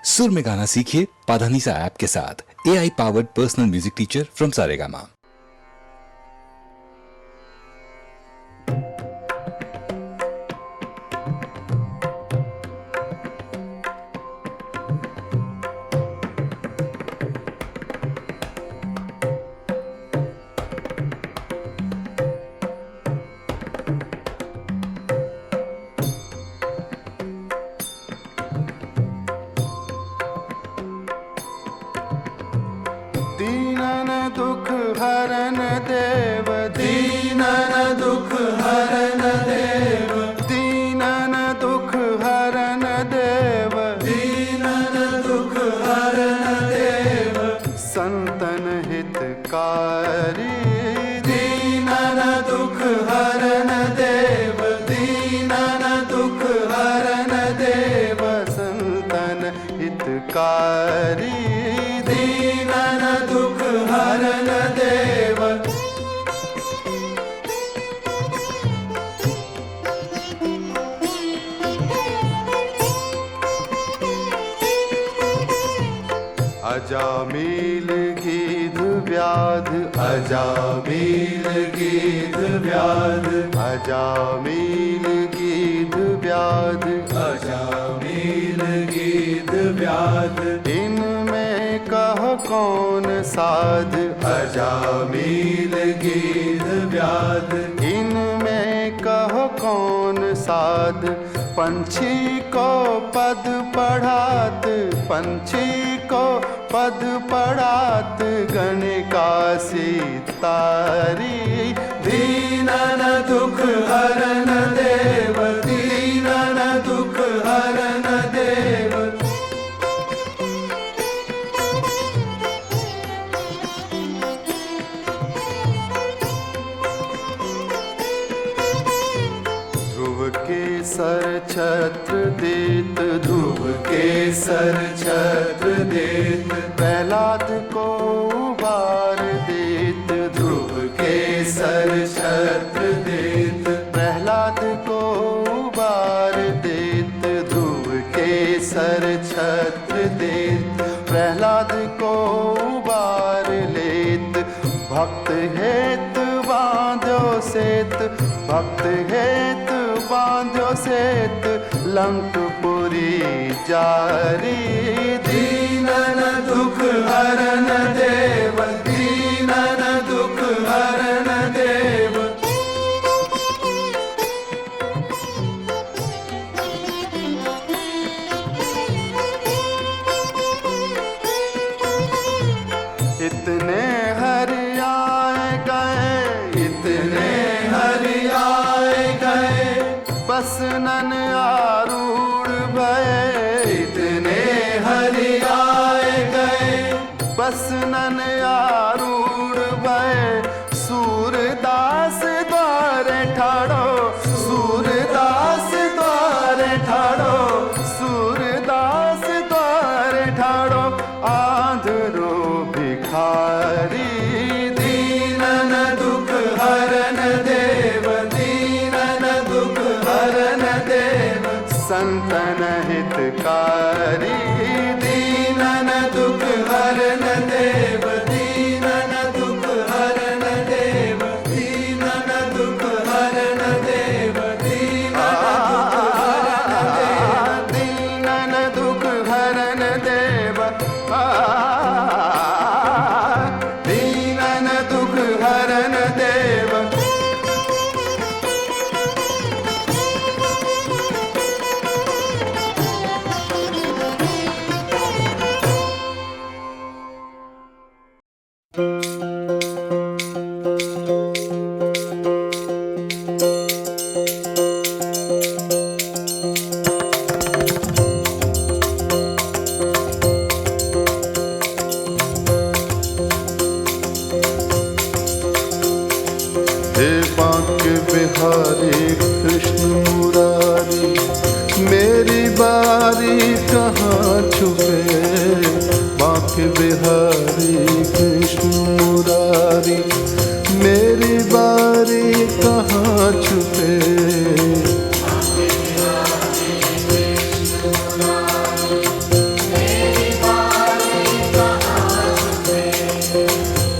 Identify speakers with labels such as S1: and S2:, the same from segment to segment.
S1: सुर में गाना सीखिए पाधानीसा ऐप के साथ। AI powered personal music teacher from Saregama.
S2: दीनन दुख हरन देव, दीनन दुख हरन देव, दीनन दुख हरन देव, दीनन दुख हरन देव, संतन हितकारी। दीनन दुख हरन देव, दीनन दुख हरन देव, संतन हितकारी। दीनन दुख हरन देव। अजामिल गीध व्याध, अजामिल गीध व्याध, अजामिल गीध व्याध, अजामिल गीध व्याध। इनमें कह कौन साध, अजामिल गीध व्याध। इनमें कह कौन साध, पंछी को पद पढ़ात, पंछी को पद पढ़ात, गणिका सितारी। दीनन दुख हरन देव, दीनन दुख हरन देव। ध्रुव के सर छत्र देत, ध्रुव के सर छत्र देत, प्रहलाद को उबार देत। ध्रुव के सर छत्र देत, प्रहलाद को उबार देत। ध्रुव के सर छत्र देत, प्रहलाद को उबार लेत। भक्त हेत बांधो सेत, भक्त हेत बांधो सेत, लंकपुरी जारी। दीनन दुख हरन देव, दीनन दुख हरन देव। इतने हरियाए गए, इतने हरियाए गए, बस नन आरूढ़ भये। इतने हरियाए गए, बस नन आरूढ़ भये। सूरदास द्वारे ठाड़ो, सूरदास द्वारे ठाड़ो, सूरदास द्वारे ठाड़ो, आंधरो भिखारी। दीनन दुख हरन देव, दीनन दुख हरन देव, संतन हितकारी। दीनन दुख हरन देव, दीनन दुख हरन देव, दीनन दुख हरन देव, दीनन दुख हरन देव, दीनन दुख हरन देव।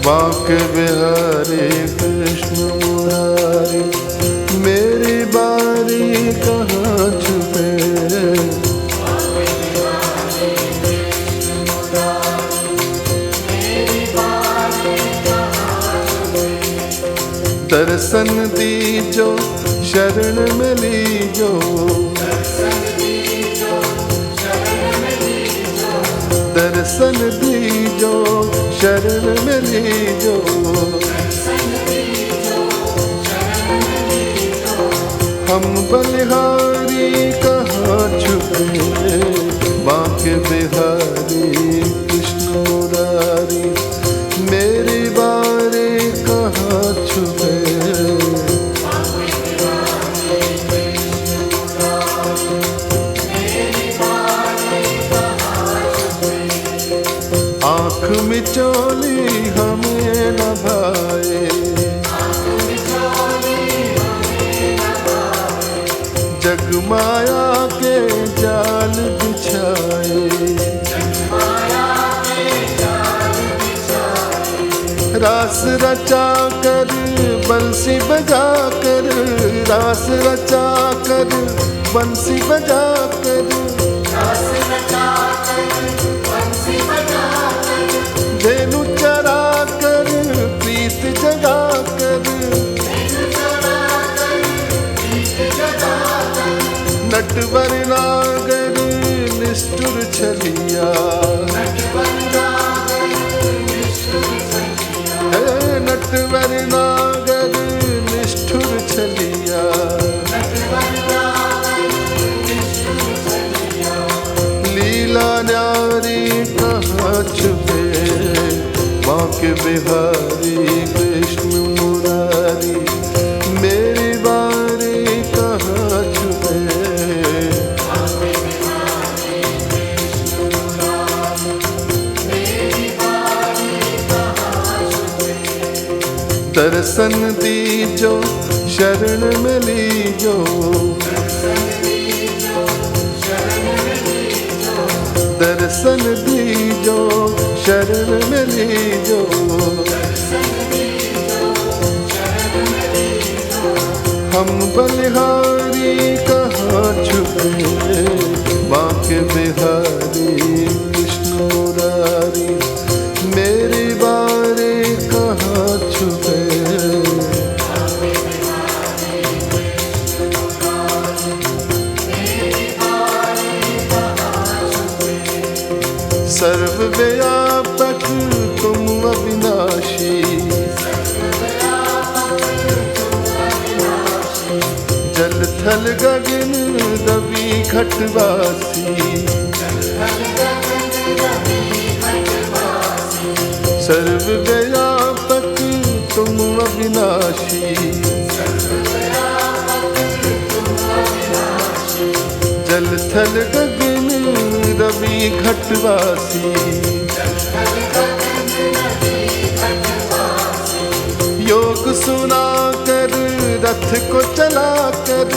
S2: बांके बिहारी कृष्ण मुरारी, मेरी बारी कहाँ छुपे। दर्शन दीजो शरण में लीजो, दर्शन दीजो शरण में लीजो। हम बलिहारी कहाँ छुपे, बांके बिहारी कृष्ण मुरारी, मेरी बारी कहाँ छुपे। आँख मिचोली हमें न भाए, जग माया के जाल बिछाए। रास रचा कर बंसी बजा कर, रास रचा कर बंसी बजा कर, धेनु चरा कर प्रीत जगा कर, नटवर नागर निष्ठुर छलिया, नटवर नागर निष्ठुर छलिया। लीला न्यारी कहाँ छुपे, बांके बिहारी कृष्ण मुरारी, मेरी बारी कहाँ छुपे। दर्शन दीजो शरण में लीजो, दर्शन दीजो शरण में लीजो। हम बलिहारी कहाँ छुपे, बांके बिहारी कृष्ण मुरारी, मेरी बारी कहाँ छुपे। सर्वव्यापक तुम अविनाशी, जल थल गगन दबी घटवासी। सर्वव्यापक तुम अविनाशी, जल थल गगन रवि घटवासी। योग सुना कर रथ को चला कर,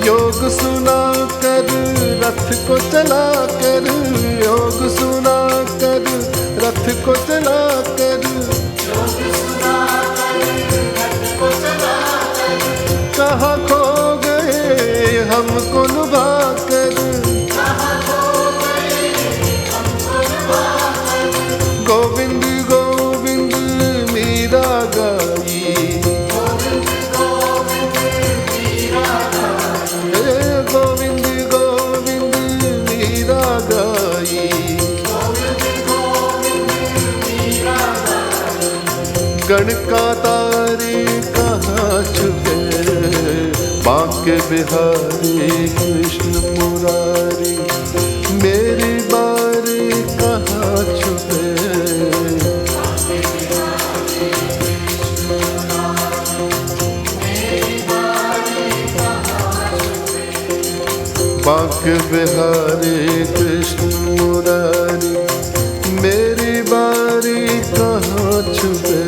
S2: योग सुना कर रथ को चला कर, योग सुना कर रथ को चला कर। कहाँ खो गए हमको लुभा कर, गोविंद गोविंद मीरा गाई, गोविंद गोविंद मीरा गाई। गण का तारे कहाँ छुपे, बांके बिहारी कृष्ण मुरारी, मेरी बारी कहाँ छुपे। बांके बिहारी कृष्ण मुरारी, मेरी बारी कहाँ छुपे।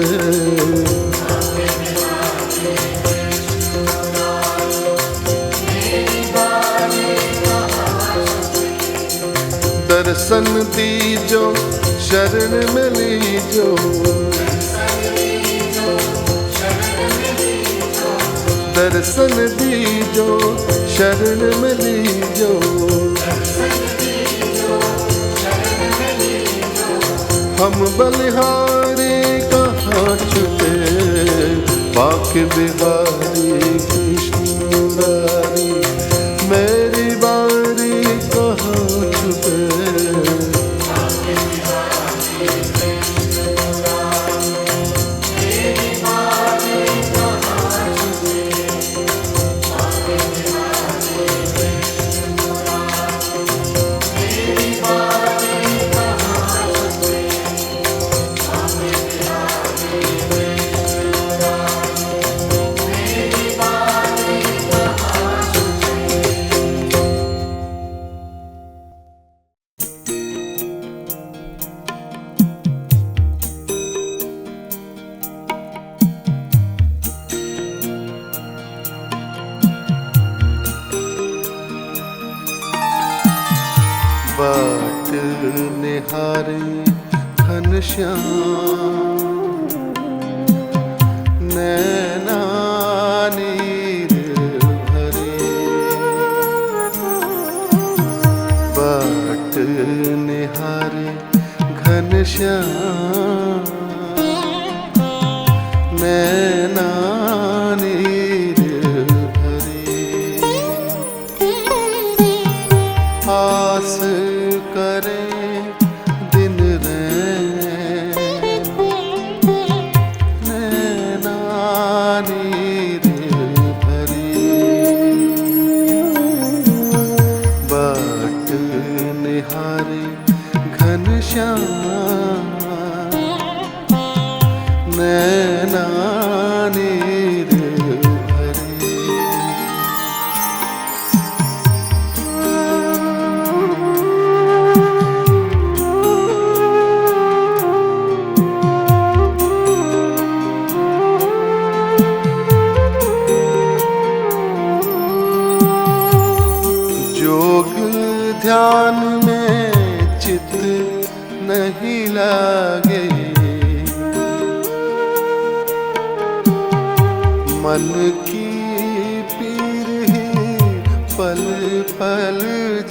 S2: दर्शन दर्शन दीजो शरण में लीजो, दर्शन दीजो शरण में लीजो। हम बलिहारी कहाँ छुटे, बाके बिहारी कृष्ण मुरारी, मेरी बारी कहाँ छुटे। बाट निहारे घनश्याम, नैना नीर भरे। बाट निहारे घनश्याम, नैना नीर भरे। आस करे दिन रैन, नैना नीर भरे। बाट निहारे घनश्याम, नैना नीर भरे। योग ध्यान में चित नहीं लागे, मन की पीर ही पल पल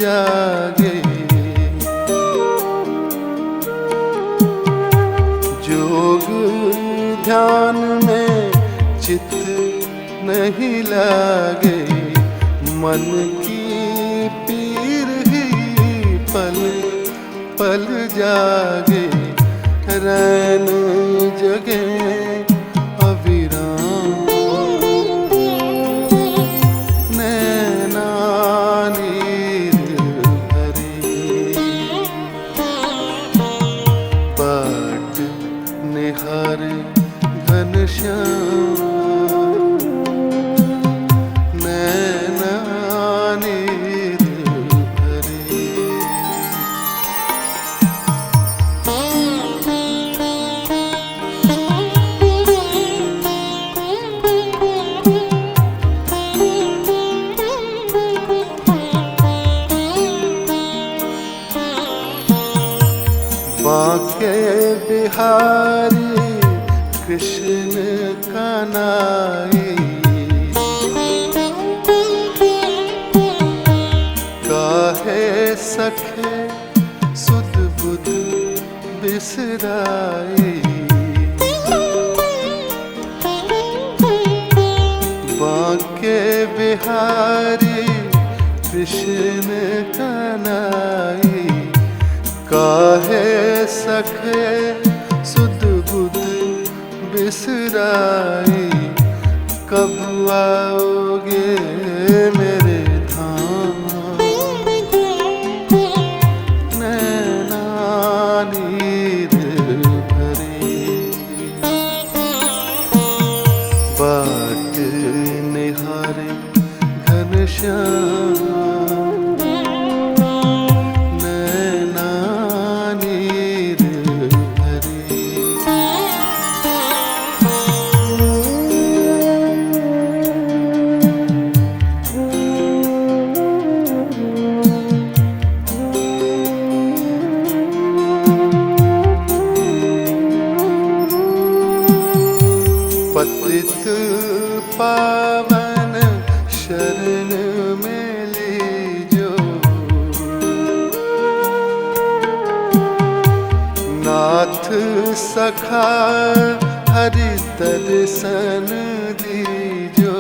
S2: जागे। योग ध्यान में चित नहीं लागे, मन की पीर ही पल पल जागे। रैन जगे अविराम, नैना नीर भरे। बाट निहारे घनश्याम, नैना नीर भरे। बाके बिहारी कृष्ण कन्हैया, काहे सखे सुध बुध बिसराई। बाके बिहारी कृष्ण कन्हैया, काहे सखे सुध बुध बिसराई। कब आओगे मेरे धाम, नैना नीर भरे। बाट निहारे घनश्याम, नैना नीर भरे। में लीजो। नाथ सखा हरि दर्शन दीजो।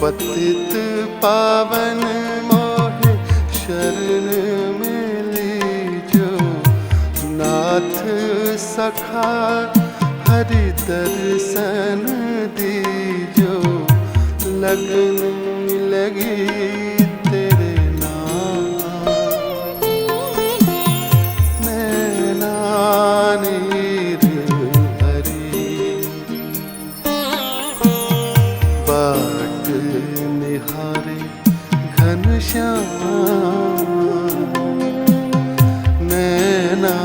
S2: पतित पावन मोहे शरण में लीजो। नाथ सखा हरि दर्शन दीजो। लगन लगी तेरे नाम नैना नीर भरी। बाट निहारे घनश्याम नैना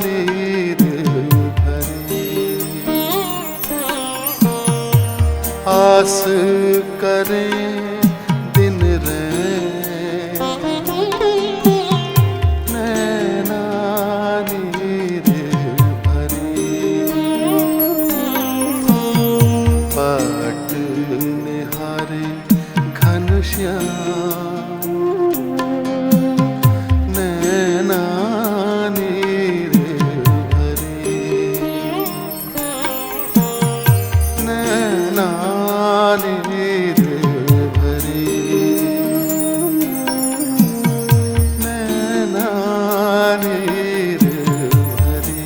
S2: नीर भरी। आस करें दिन रैन नैना नीर भरी। बाट निहारे घनश्याम नैना नीर भरी। नैना नीर भरी। नैना नीर भरी।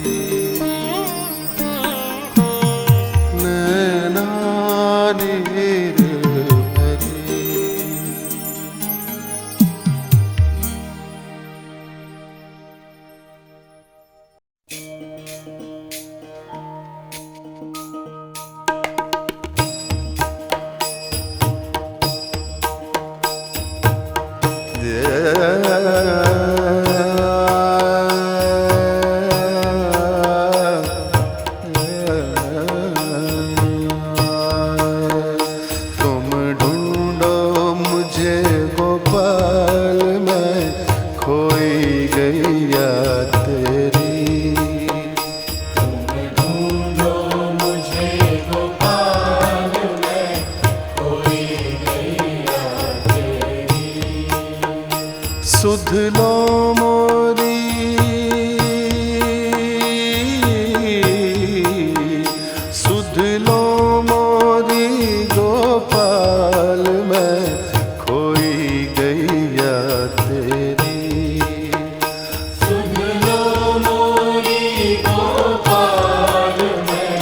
S2: नैना नीर भरी। तुम ढूंढो मुझे गोपाल मैं खोई गैया तेरी।
S3: ढूंढो मुझे गोपाल मैं खोई गैया तेरी।
S2: सुध लो मोरी सुध लो मोरी गोपाल मैं खोई गैया तेरी।
S3: सुध लो मोरी गोपाल मैं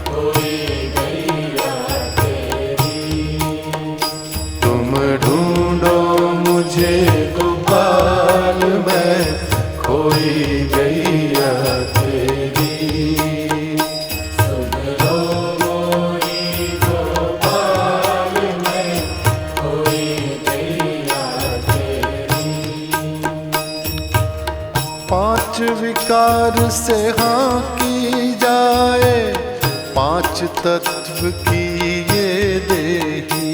S3: खोई गैया तेरी।
S2: तुम ढूंढो मुझे गोपाल मैं खोई गैया तेरी।
S3: सुध लो मोरी गोपाल मैं खोई गैया तेरी।
S2: पांच विकार से हाँ की जाए पांच तत्व की ये देही।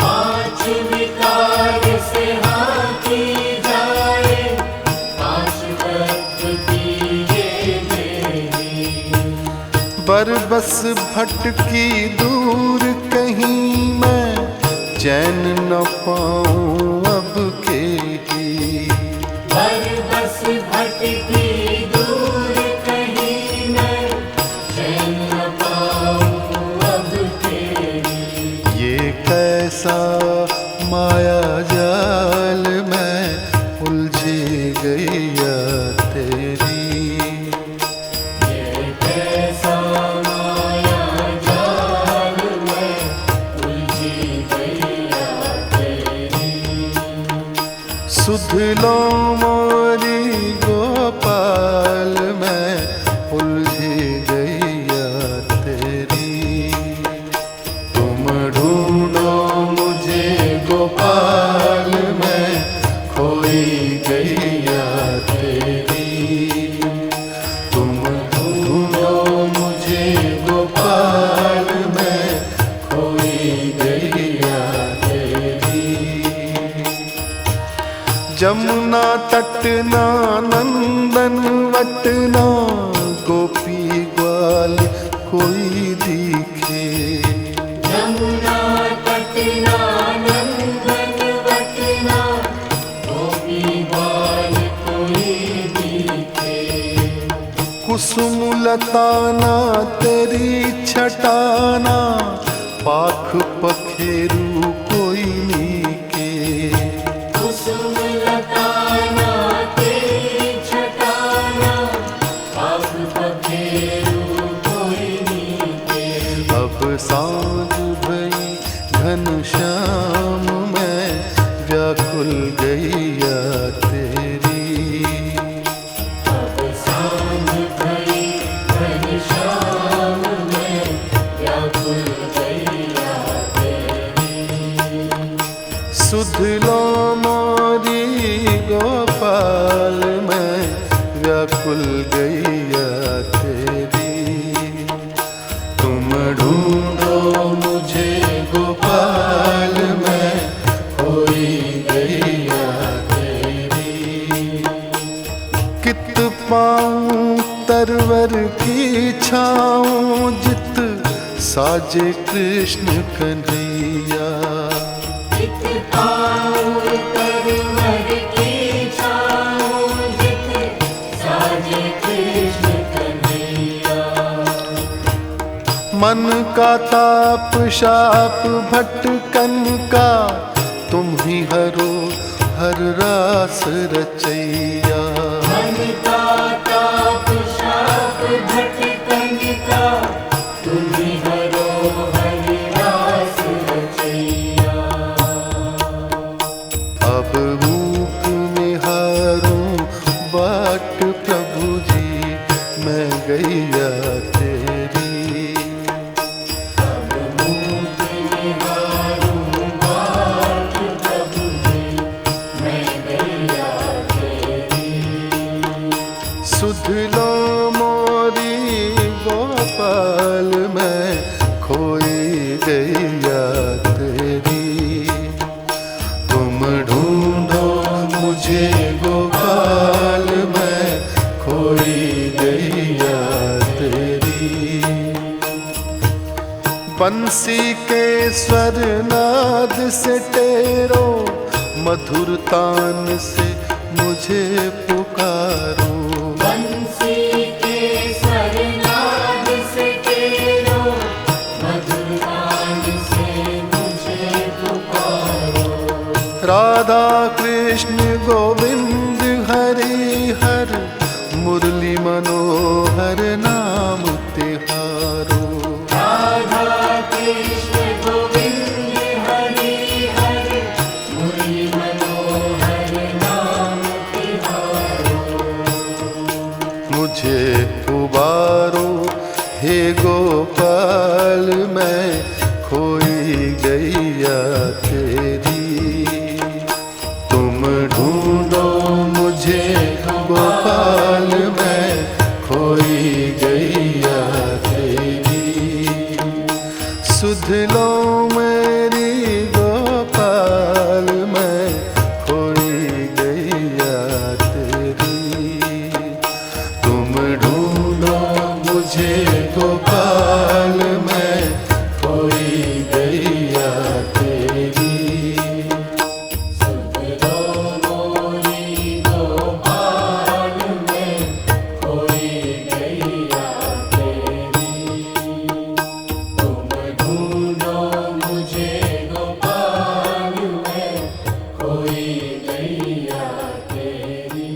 S3: पांच विकार से हाँ की जाए पांच तत्व की ये देही।
S2: बरबस भटकी दूर कहीं मैं चैन न पाऊं अब के ही।
S3: बरबस भटकी दूर कहीं मैं चैन न पाऊं अब तेरी।
S2: ये कैसा माया जाल मैं उलझी गैया तेरी।
S3: ये कैसा माया जाल मैं उलझी गैया तेरी।
S2: सुध लो मोरी गोपाल मैं उलझी गैया तेरी। तुम ढूंढो मुझे गोपाल मैं खोई गैया तेरी। तुम ढूंढो मुझे गोपाल मैं खोई गैया तेरी। जमुना तटना नंदन वटना गोपी ग्वाल कोई दिखे। कुसुम लताना तेरी छटाना, पाख पखेरू कोई नीके।
S3: कुसुम लताना तेरी छटाना, पाख पखेरू कोई नीके।
S2: अब सांझ भई घनश्याम मैं व्याकुल गैया तेरी।
S3: अब सांझ भई घनश्याम मैं व्याकुल गैया तेरी।
S2: सुध लो मोरी गोपाल मैं व्याकुल गैया तेरी। तुम ढूंढो मुझे गोपाल मैं खोई गैया तेरी। कित पाऊं तरवर की छाऊं, जित साजे कृष्ण कन्हैया।
S3: जित पाऊं तरवर की छाऊं, जित साजे कृष्ण कन्हैया।
S2: मन का ताप शाप भटकन का, तुम ही हरो हर रास रचैया।
S3: मन का ताप शाप भटकन का, तुम ही हरो हरि रास रचैया।
S2: अब मूक निहारूं बाट प्रभु जी मैं गैया तेरी।
S3: अब मूक निहारूं बाट प्रभु जी मैं गैया तेरी।
S2: सुध लो मोरी गोपाल मैं खोई गैया तेरी। तुम ढूंढो मुझे गोपाल मैं खोई गैया तेरी। बंसी के स्वर नाद से टेरो, मधुर तान से मुझे पुकारो।
S3: बंसी के स्वर नाद से टेरो, मधुर तान से मुझे पुकारो।
S2: राधा कृष्ण गोविंद हरि हर, मुरली मनोहर नाम तिहारो।
S3: राधा कृष्ण गोविंद हरि हर, मुरली मनोहर नाम तिहारो।
S2: मुझे उबारो हे गोपाल मैं खोई गैया तेरी। तुम ढूंढो मुझे गोपाल मैं खोई गैया तेरी। सुध लो मेरी गोपाल मैं खोई गैया तेरी। तुम ढूंढो मुझे गोपाल मैं खोई गैया तेरी।
S3: सुध लो मोरी गोपाल मैं खोई गैया तेरी। तुम ढूंढो मुझे गोपाल मैं खोई गैया तेरी।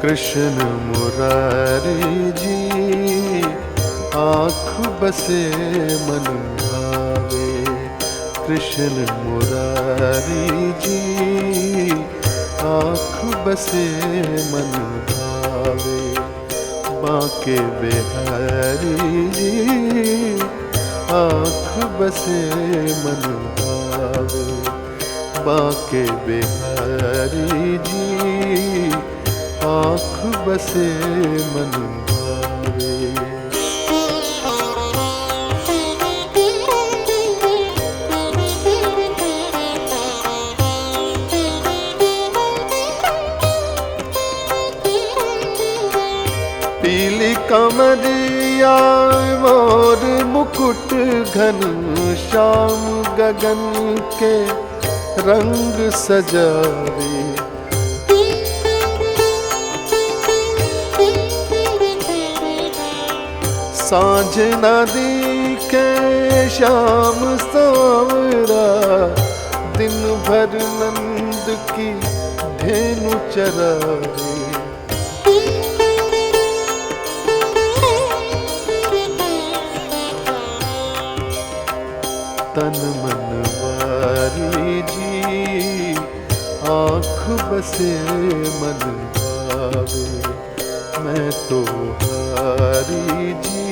S2: कृष्ण मुरारी जी आँख बसे मन भावे। कृष्ण मुरारी जी आँख बसे मन भावे। बांके बिहारी जी आँख बसे मन भावे। बांके बिहारी जी आँख बसे मन भावे। पीली कमरिया मोर मुकुट घन श्याम गगन के रंग सजावे। सांझ नदी के श्याम सांवरा दिन भर नंद की धेनु चरावे। तन मन वारी जी आँख बसे मन भावे। मैं तो हारी जी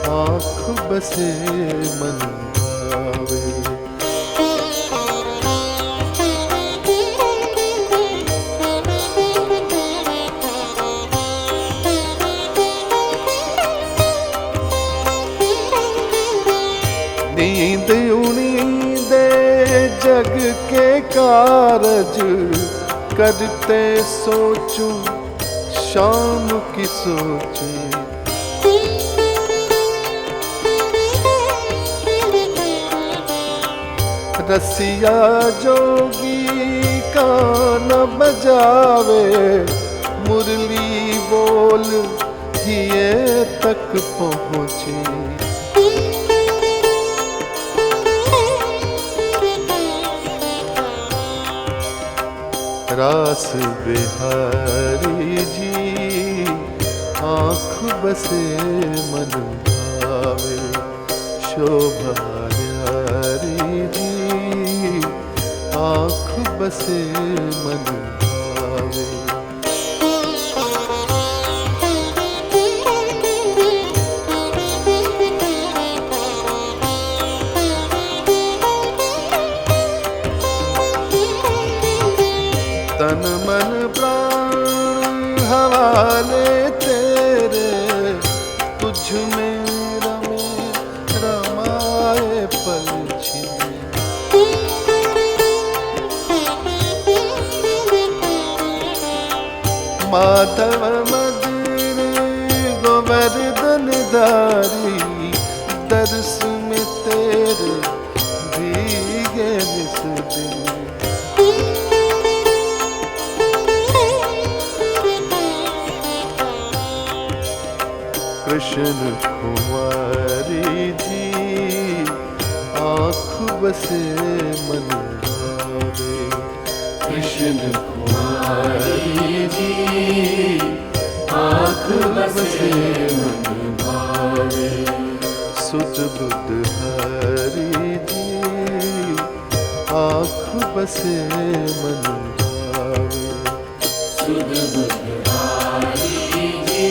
S2: आँख बसे मन भावे। नींद उड़ींदे जग के कारज करते सोचूं शाम की सोचे। रसिया जोगी का न बजावे। मुरली बोल हिये तक पहुँची। रास बिहारी जी आँख बसे मन भावे। शोभा यारी जी आँख बसे मन भावे। तन मन प्राण हवाले तेरे तुझ में रमे रमाए पलछी। माधव मदन गोवर्धन धारी दर्श में तेरे भीगे निस दिन। कृष्ण कुमारी जी आँख बसे मन भावे। कृष्ण कुमारी जी आँख बसे मन भावे। सुध बुध हरी जी आँख बसे मन भावे।
S3: सुध बुध हरी जी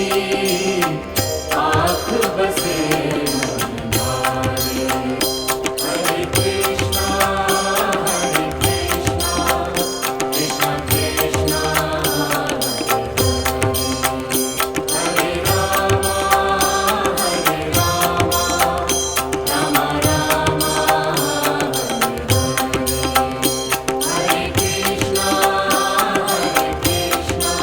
S3: आँख बसे मन भावे। हरे कृष्णा कृष्णा कृष्णा हरे राम राम राम हरे हरे। हरे कृष्णा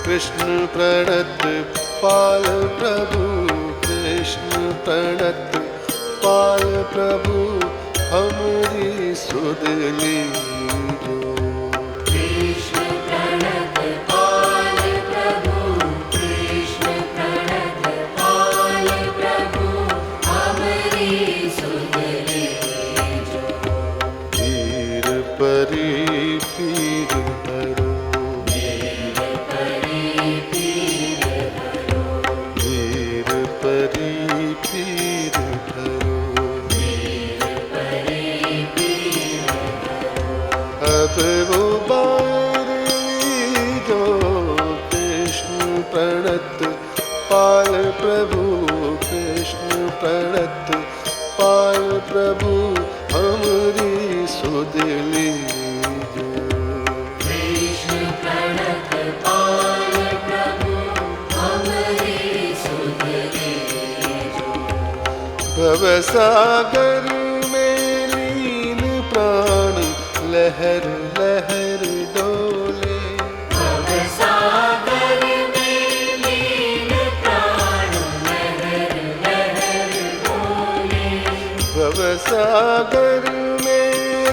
S2: कृष्ण प्रणत पाल प्रभु, कृष्ण प्रणत पाल प्रभु, हमरी सुध लीजो।
S3: कृष्ण प्रणत पाल प्रभु, कृष्ण प्रणत पाल प्रभु, हमरी सुध लीजो।
S2: पीर परी पीर हरो,
S3: पीर परी पीर हरो,
S2: पीर परी पीर हरो।
S3: पीर परी पीर हरो।
S2: अब वो बार लीजो, कृष्ण प्रणत पाल प्रभु, कृष्ण प्रणत पाल प्रभु, हमरी सुध लीजो।
S3: कृष्ण प्रणत पाल प्रभु, हमरी सुध लीजो।
S2: भवसागर में लीन प्राण लहर लहर डोले,
S3: भवसागर में लीन प्राण लहर लहर डोले।
S2: भवसागर में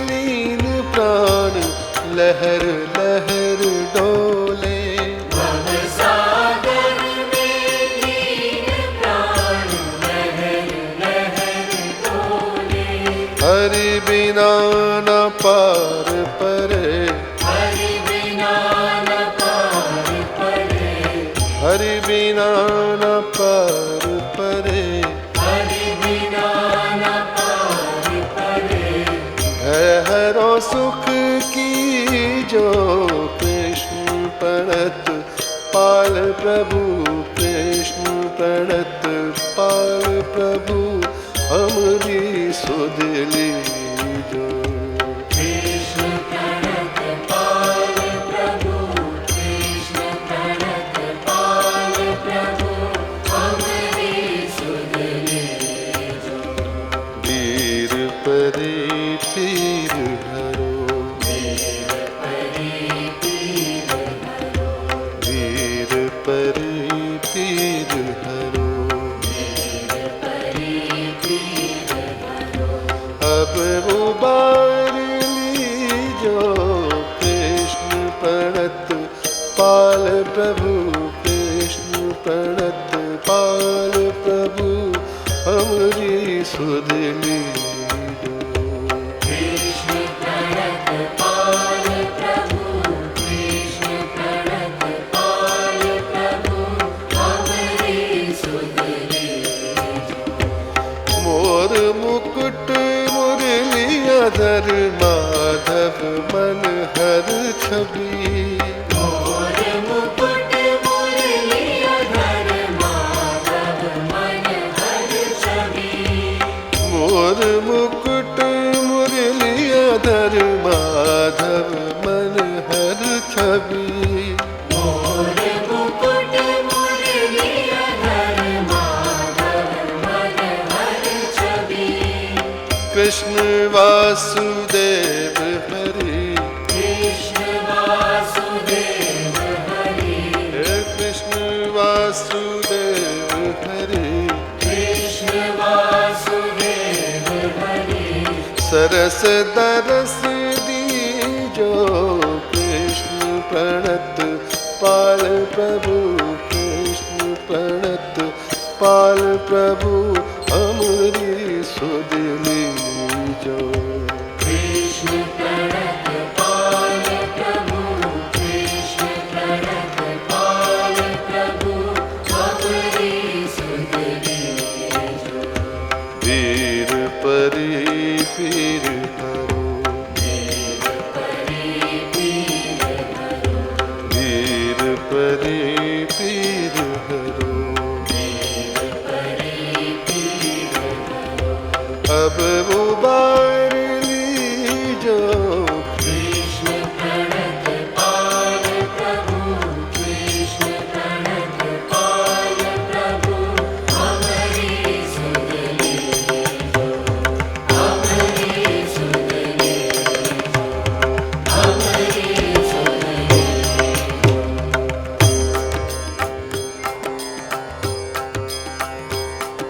S2: लीन प्राण लहर लहर डोले।
S3: भवसागर में लीन प्राण लहर लहर डोले।
S2: हरि बिना न पार परे,
S3: हरि बिना न पार परे,
S2: हरि बिना न पार परे।
S3: हरि बिना न पार परे।
S2: है हरो सुख की जो, कृष्ण प्रणत पाल प्रभु, कृष्ण प्रणत पाल प्रभु, हमरी सुध लीजो।
S3: कृष्ण प्रणत पाल प्रभु, कृष्ण प्रणत पाल प्रभु, हमरी सुध लीजो।
S2: वीर परे पीर हरो,
S3: पीर परी पीर हरो,
S2: वीर परे पीर हरो।
S3: पीर परी पीर हरो।
S2: अब वो बार लीजो, कृष्ण प्रणत पाल प्रभु, कृष्ण प्रणत पाल प्रभु, हमरी सुध लीजो।
S3: कृष्ण प्रणत पाल प्रभु, कृष्ण प्रणत पाल प्रभु, हमरी सुध लीजो।
S2: मोर मुकुट मुरलियाधर, माधव मन हर छवि।
S3: मोर मुकुट मुरलियाधर, माधव मन हर छवि।
S2: मोर मुकुट मुरलियाधर, माधव मन हर छवि।
S3: मोर मुकुट मुरलियाधर, माधव मन हर छवि।
S2: कृष्ण वासुदेव हरि,
S3: कृष्ण वासुदेव हरि,
S2: हे कृष्ण वासुदेव हरि।
S3: कृष्ण वासुदेव हरि।
S2: सरस दरस दीजो, कृष्ण प्रणत पाल प्रभु, कृष्ण प्रणत पाल प्रभु, हमरी सुध लीजो।
S3: कृष्ण प्रणत
S2: पीर हरो वीर परी पीर हरो अब उबार लीजो
S3: कृष्ण प्रणत पाल प्रभु कृष्ण प्रणत पाल प्रभु हमारी सुध लीजो हमारी सुध लीजो हमारी सुध लीजो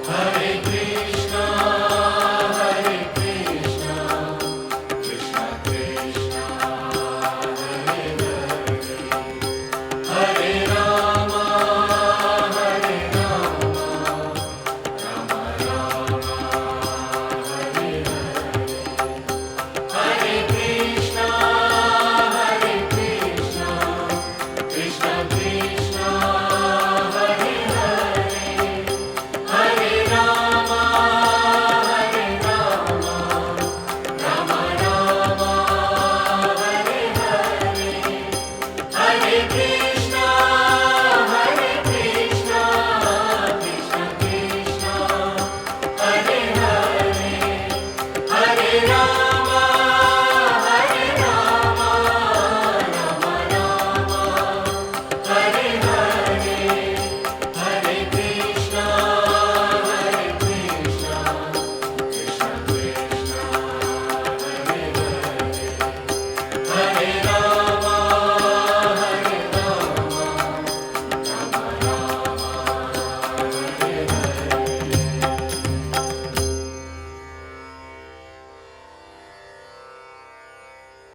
S3: हरे कृष्णा कृष्णा कृष्णा हरे हरे हरे राम राम राम हरे हरे हरे कृष्णा कृष्णा कृष्णा हरे हरे हरे राम राम राम हरे हरे हरे कृष्णा कृष्णा कृष्णा हरे हरे हरे राम